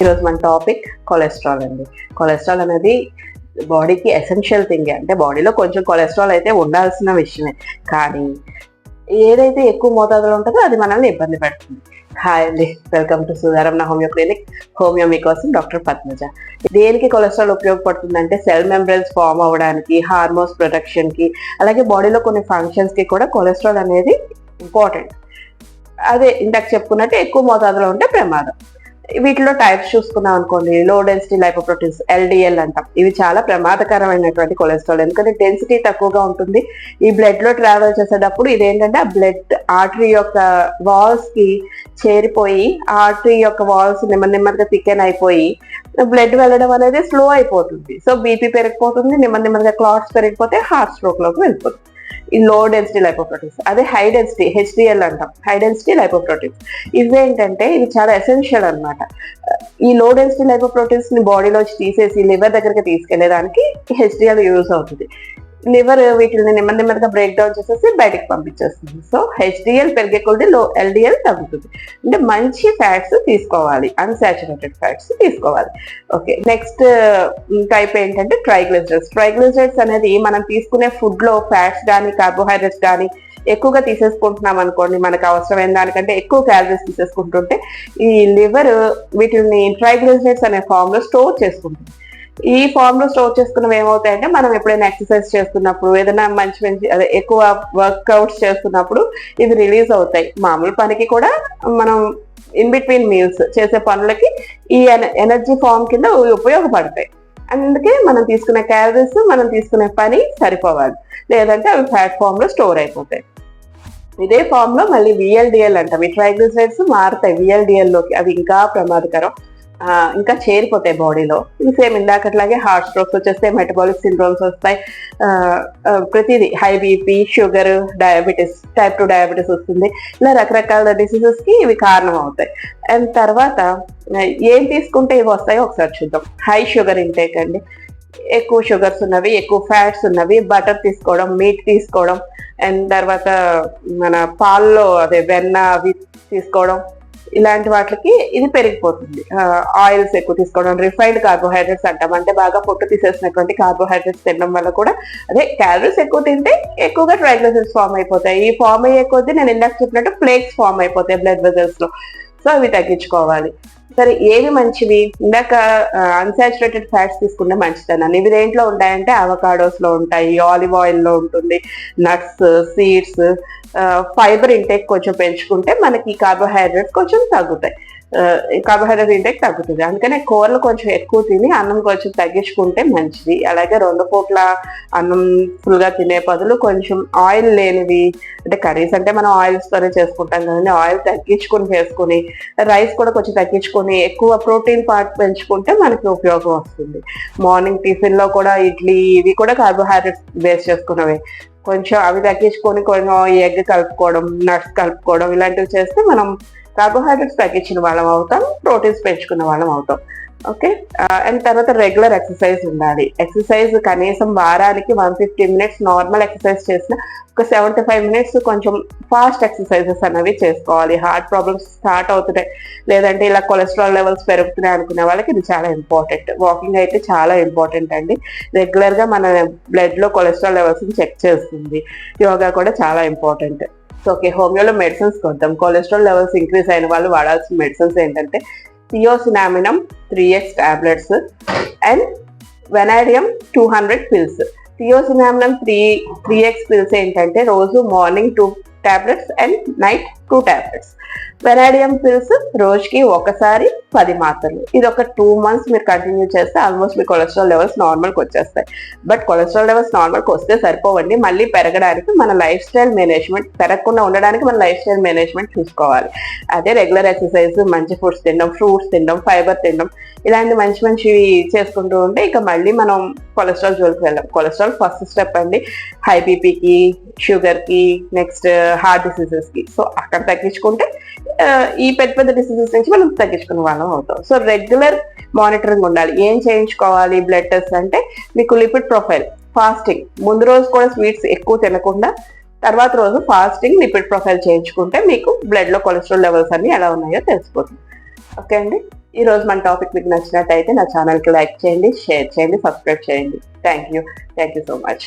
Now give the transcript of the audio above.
ఈరోజు మన topic cholesterol అండి. కొలెస్ట్రాల్ అనేది బాడీకి ఎసెన్షియల్ థింగ్. అంటే బాడీలో కొంచెం కొలెస్ట్రాల్ అయితే ఉండాల్సిన విషయమే, కానీ ఏదైతే ఎక్కువ మోతాదులో ఉంటుందో అది మనల్ని ఇబ్బంది పెడుతుంది. హాయ్ అండి, welcome to Sudharamna homeo clinic. Homeo మీకోసం డాక్టర్ పద్మజ. దేనికి కొలెస్ట్రాల్ ఉపయోగపడుతుందంటే సెల్ మెంబ్రెన్స్ ఫామ్ అవ్వడానికి, హార్మోన్స్ ప్రొటెక్షన్కి, అలాగే బాడీలో కొన్ని ఫంక్షన్స్కి కూడా కొలెస్ట్రాల్ అనేది ఇంపార్టెంట్. అదే ఇందాక చెప్పుకున్నట్టు ఎక్కువ మోతాదులో ఉంటే ప్రమాదం. వీటిలో టైప్స్ చూసుకున్నాం అనుకోండి, లో డెన్సిటీ లైపోప్రోటీన్స్ ఎల్డిఎల్ అంటాం. ఇవి చాలా ప్రమాదకరమైనటువంటి కొలెస్ట్రాల్, ఎందుకంటే డెన్సిటీ తక్కువగా ఉంటుంది. ఈ బ్లడ్ లో ట్రావెల్ చేసేటప్పుడు ఇదేంటంటే ఆ బ్లడ్ ఆర్టరీ యొక్క వాల్స్ కి చేరిపోయి, ఆర్టరీ యొక్క వాల్స్ నెమ్మదిగా థికెన్ అయిపోయి బ్లడ్ వెళ్ళడం అనేది స్లో అయిపోతుంది. సో బీపీ పెరిగిపోతుంది, నెమ్మదిగా క్లాట్స్ పెరిగిపోతే హార్ట్ స్ట్రోక్ లోకి వెళ్ళిపోతుంది. ఈ లో డెన్సిటీ లైపోప్రోటీన్స్. అదే హై డెన్సిటీ హెచ్డిఎల్ అంటాం, హై డెన్సిటీ లైపోప్రోటీన్స్. ఇవేంటంటే ఇవి చాలా ఎసెన్షియల్ అనమాట. ఈ లో డెన్సిటీ లైపోప్రోటీన్స్ ని బాడీలోంచి తీసేసి లివర్ దగ్గరికి తీసుకెళ్లేదానికి హెచ్డిఎల్ యూజ్ అవుతుంది. లివర్ వీటిని నెమ్మదిగా బ్రేక్ డౌన్ చేసేసి బయటకు పంపించేస్తుంది. సో హెచ్డిఎల్ పెరిగే కొద్ది లో ఎల్డిఎల్ తగ్గుతుంది. అంటే మంచి ఫ్యాట్స్ తీసుకోవాలి, అన్సాచురేటెడ్ ఫ్యాట్స్ తీసుకోవాలి. ఓకే, నెక్స్ట్ టైప్ ఏంటంటే ట్రైగ్లిజరైడ్స్. ట్రైగ్లిజరైడ్స్ అనేది మనం తీసుకునే ఫుడ్ లో ఫ్యాట్స్ కానీ కార్బోహైడ్రేట్స్ కానీ ఎక్కువగా తీసేసుకుంటున్నాం అనుకోండి, మనకు అవసరమైన దానికంటే ఎక్కువ క్యాలరీస్ తీసేసుకుంటుంటే ఈ లివర్ వీటిని ట్రైగ్లిజరైడ్స్ అనే ఫామ్ లో స్టోర్ చేసుకుంటుంది. ఈ ఫామ్ లో స్టోర్ చేసుకున్నవి ఏమవుతాయంటే మనం ఎప్పుడైనా ఎక్సర్సైజ్ చేస్తున్నప్పుడు, ఏదైనా మంచి అదే ఎక్కువ వర్క్అవుట్స్ చేస్తున్నప్పుడు ఇవి రిలీజ్ అవుతాయి. మామూలు పనికి కూడా మనం ఇన్ బిట్వీన్ మీల్స్ చేసే పనులకి ఈ ఎనర్జీ ఫామ్ కింద ఉపయోగపడతాయి. అందుకే మనం తీసుకునే క్యాలరీస్ మనం తీసుకునే పని సరిపోవాలి, లేదంటే అవి ఫ్యాట్ ఫామ్ లో స్టోర్ అయిపోతాయి. ఇదే ఫామ్ లో మళ్ళీ విఎల్డిఎల్ అంటాం. ఈ ట్రైగ్లిజరైడ్స్ మారుతాయి విఎల్డిఎల్ లోకి, అవి ఇంకా ప్రమాదకరం, ఇంకా చేరిపోతాయి బాడీలో. ఇది సేమ్ ఇందాకట్లాగే హార్ట్ స్ట్రోక్స్ వచ్చేస్తాయి, మెటబాలిక్ సిండ్రోమ్స్ వస్తాయి, ప్రతిదీ high BP, sugar, diabetes, type 2 diabetes వస్తుంది. ఇలా రకరకాల డిసీజెస్ కి ఇవి కారణం అవుతాయి. అండ్ తర్వాత ఏం తీసుకుంటే ఇవి వస్తాయో ఒకసారి చూద్దాం. హై షుగర్ ఇంటేక్ అండి, ఎక్కువ షుగర్స్ ఉన్నవి, ఎక్కువ ఫ్యాట్స్ ఉన్నవి, బటర్ తీసుకోవడం, మీట్ తీసుకోవడం, అండ్ తర్వాత మన పాల్లో అదే వెన్న అవి తీసుకోవడం, ఇలాంటి వాటికి ఇది పెరిగిపోతుంది. ఆయిల్స్ ఎక్కువ తీసుకోవడం, రిఫైన్డ్ కార్బోహైడ్రేట్స్ అంటాం, అంటే బాగా పొట్టు తీసేసినటువంటి కార్బోహైడ్రేట్స్ తినడం వల్ల కూడా అదే క్యాలరీస్ ఎక్కువ తింటే ఎక్కువగా ట్రైగ్లిజరైడ్స్ ఫామ్ అయిపోతాయి. ఈ ఫామ్ అయ్యే కొద్దీ నేను ఇందాక చెప్పినట్టు ప్లేక్స్ ఫామ్ అయిపోతాయి బ్లడ్ వెజల్స్ లో. సో అవి తగ్గించుకోవాలి. సరే, ఏవి మంచివి? ఇందాక అన్సాచురేటెడ్ ఫ్యాట్స్ తీసుకుంటే మంచిదన్నాను. ఇవి దేంట్లో ఉంటాయంటే అవకాడోస్ లో ఉంటాయి, ఆలివ్ ఆయిల్ లో ఉంటుంది, నట్స్, సీడ్స్. ఫైబర్ ఇంటేక్ కొంచెం పెంచుకుంటే మనకి కార్బోహైడ్రేట్స్ కొంచెం తగ్గుతాయి, కార్బోహైడ్రేట్ ఇంటేక్ తగ్గుతుంది. అందుకనే కూరలు కొంచెం ఎక్కువ తిని అన్నం కొంచెం తగ్గించుకుంటే మంచిది. అలాగే 2 పూట్ల అన్నం ఫుల్ గా తినే బదులు కొంచెం ఆయిల్ లేనివి, అంటే కర్రీస్ అంటే మనం ఆయిల్స్ తోనే చేసుకుంటాం కదండి, ఆయిల్ తగ్గించుకొని చేసుకుని, రైస్ కూడా కొంచెం తగ్గించుకొని ఎక్కువ ప్రోటీన్ పార్ట్ పెంచుకుంటే మనకి ఉపయోగం వస్తుంది. మార్నింగ్ టిఫిన్ లో కూడా ఇడ్లీ ఇవి కూడా కార్బోహైడ్రేట్స్ బేస్ చేసుకున్నవే, కొంచెం అవి తగ్గించుకొని కొంచెం ఎగ్ కలుపుకోవడం, నట్స్ కలుపుకోవడం, ఇలాంటివి చేస్తే మనం కార్బోహైడ్రేట్స్ తగ్గించిన వాళ్ళం అవుతాం, ప్రోటీన్స్ పెంచుకున్న వాళ్ళం అవుతాం. ఓకే, అండ్ తర్వాత రెగ్యులర్ ఎక్సర్సైజ్ ఉండాలి. ఎక్సర్సైజ్ కనీసం వారానికి 150 మినిట్స్ నార్మల్ ఎక్సర్సైజ్ చేసిన, ఒక 75 మినిట్స్ కొంచెం ఫాస్ట్ ఎక్సర్సైజెస్ అనేవి చేసుకోవాలి. హార్ట్ ప్రాబ్లమ్స్ స్టార్ట్ అవుతున్నాయి, లేదంటే ఇలా కొలెస్ట్రాల్ లెవెల్స్ పెరుగుతున్నాయి అనుకునే వాళ్ళకి ఇది చాలా ఇంపార్టెంట్. వాకింగ్ అయితే చాలా ఇంపార్టెంట్ అండి, రెగ్యులర్ గా మన బ్లడ్ లో కొలెస్ట్రాల్ లెవెల్స్ చెక్ చేస్తుంది. యోగా కూడా చాలా ఇంపార్టెంట్. సో ఓకే, హోమియోలో మెడిసిన్స్ కొద్దాం. కొలెస్ట్రాల్ లెవెల్స్ ఇంక్రీజ్ అయిన వాళ్ళు వాడాల్సిన మెడిసిన్స్ ఏంటంటే thiosinaminum 3x tablets and vanadium 200 pills. Thiosinaminum 3x pills ఏంటంటే రోజు morning 2 tablets and night 2 tablets. Vanadium pills రోజుకి ఒకసారి 10 మాత్రలు. ఇది ఒక 2 months మీరు కంటిన్యూ చేస్తే ఆల్మోస్ట్ మీ కొలెస్ట్రాల్ లెవెల్స్ నార్మల్కి వచ్చేస్తాయి. బట్ కొలెస్ట్రాల్ లెవెల్స్ నార్మల్కి వస్తే సరిపోవండి, మళ్ళీ పెరగడానికి మన లైఫ్ స్టైల్ మేనేజ్మెంట్, పెరగకుండా ఉండడానికి మన లైఫ్ స్టైల్ మేనేజ్మెంట్ చూసుకోవాలి. అదే రెగ్యులర్ ఎక్సర్సైజ్, మంచి ఫుడ్స్ తినడం, ఫ్రూట్స్ తినడం, ఫైబర్ తినడం, ఇలాంటి మంచివి చేసుకుంటూ ఉంటే ఇక మళ్ళీ మనం కొలెస్ట్రాల్ జోలికి వెళ్ళాం. కొలెస్ట్రాల్ ఫస్ట్ స్టెప్ అండి హై బీపీకి, షుగర్కి, నెక్స్ట్ హార్ట్ డిసీజెస్కి. సో అక్కడ తగ్గించుకుంటే ఈ పెద్ద డిసీజెస్ నుంచి మనం తగ్గించుకునే వాళ్ళం అవుతాం. సో రెగ్యులర్ మానిటరింగ్ ఉండాలి. ఏం చేయించుకోవాలి బ్లడ్ టెస్ట్ అంటే, మీకు లిపిడ్ ప్రొఫైల్, ఫాస్టింగ్, ముందు రోజు కూడా స్వీట్స్ ఎక్కువ తినకుండా తర్వాత రోజు ఫాస్టింగ్ లిపిడ్ ప్రొఫైల్ చేయించుకుంటే మీకు బ్లడ్ లో కొలెస్ట్రాల్ లెవెల్స్ అన్ని ఎలా ఉన్నాయో తెలిసిపోతుంది. ఓకే అండి. ఈ రోజు మన టాపిక్ మీకు నచ్చినట్టయితే నా ఛానల్కి లైక్ చేయండి, షేర్ చేయండి, సబ్స్క్రైబ్ చేయండి. Thank you so much.